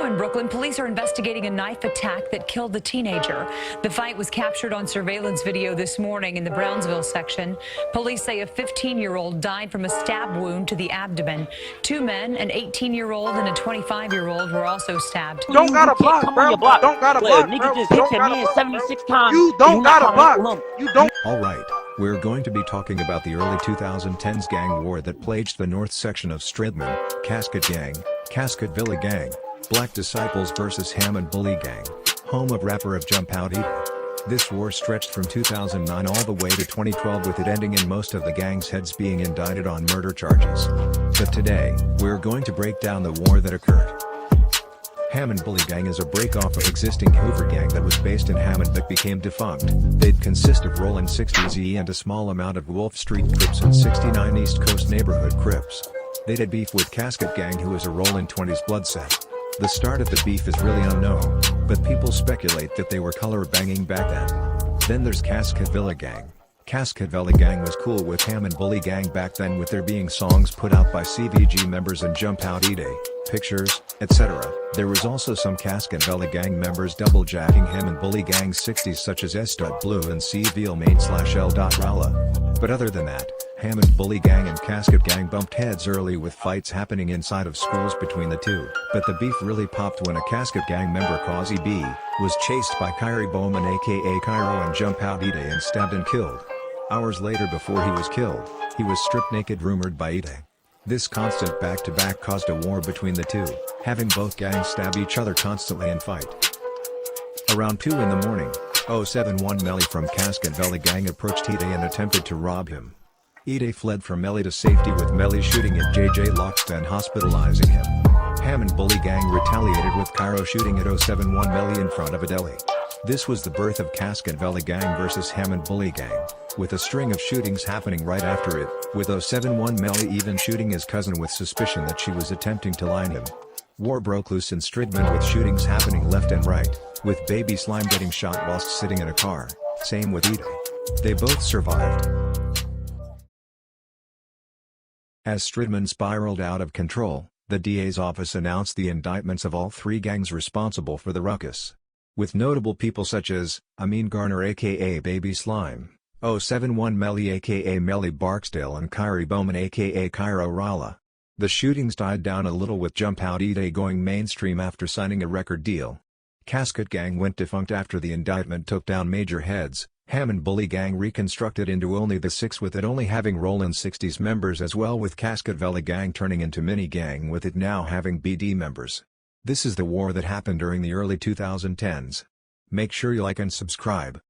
Now in Brooklyn, police are investigating a knife attack that killed the teenager. The fight was captured on surveillance video this morning in the Brownsville section. Police say a 15-year-old died from a stab wound to the abdomen. Two men, an 18-year-old and a 25-year-old, were also stabbed. Don't gotta block, bro. Don't gotta block, bro. Nigga just hit your man 76 times. You don't gotta block. You don't. All right, we're going to be talking about the early 2010s gang war that plagued the north section of Stridmond, Casket Gang, Casket Villa Gang, Black Disciples vs. Hammond Bully Gang, home of rapper of Jump Out Eater. This war stretched from 2009 all the way to 2012, with it ending in most of the gang's heads being indicted on murder charges. But today, we're going to break down the war that occurred. Hammond Bully Gang is a break-off of existing Hoover Gang that was based in Hammond but became defunct. They'd consist of Rollin' 60s E and a small amount of Wolf Street Crips and 69 East Coast neighborhood Crips. They'd had beef with Casket Gang, who is a Rollin' 20s blood set. The start of the beef is really unknown, but people speculate that they were color banging back then. Then there's Casket Villa Gang. Casket Villa Gang was cool with Hammond Bully Gang back then, with there being songs put out by CVG members and Jump Out Eater, pictures, etc. There was also some Casket Villa Gang members double-jacking Hammond Bully Gang's 60s, such as S. Blue and C. Veal/L. Rala. But other than that, Hammond Bully Gang and Casket Gang bumped heads early, with fights happening inside of schools between the two. But the beef really popped when a Casket Gang member, Causey B, was chased by Kyrie Bowman aka Cairo and Jump Out Eater and stabbed and killed. Hours later, before he was killed, he was stripped naked, rumored by Eater. This constant back-to-back caused a war between the two, having both gangs stab each other constantly and fight. Around 2 in the morning, 071 Melly from Casket Villa Gang approached Eater and attempted to rob him. Eater fled from Melly to safety, with Melly shooting at JJ Lockst and hospitalizing him. Hammond Bully Gang retaliated with Cairo shooting at 071 Melly in front of a deli. This was the birth of Casket Villa Gang vs. Hammond Bully Gang, with a string of shootings happening right after it, with 071 Melly even shooting his cousin with suspicion that she was attempting to line him. War broke loose in Stridmond, with shootings happening left and right, with Baby Slime getting shot whilst sitting in a car. Same with Eater. They both survived. As Stridmond spiraled out of control, the DA's office announced the indictments of all three gangs responsible for the ruckus, with notable people such as Amin Garner aka Baby Slime, 071 Melly aka Melly Barksdale, and Kyrie Bowman aka Cairo Rala. The shootings died down a little, with Jump Out Eater going mainstream after signing a record deal. Casket Gang went defunct after the indictment took down major heads. Hammond Bully Gang reconstructed into only the 6, with it only having Rollin' 60s members, as well, with Casket Villa Gang turning into mini gang, with it now having BD members. This is the war that happened during the early 2010s. Make sure you like and subscribe.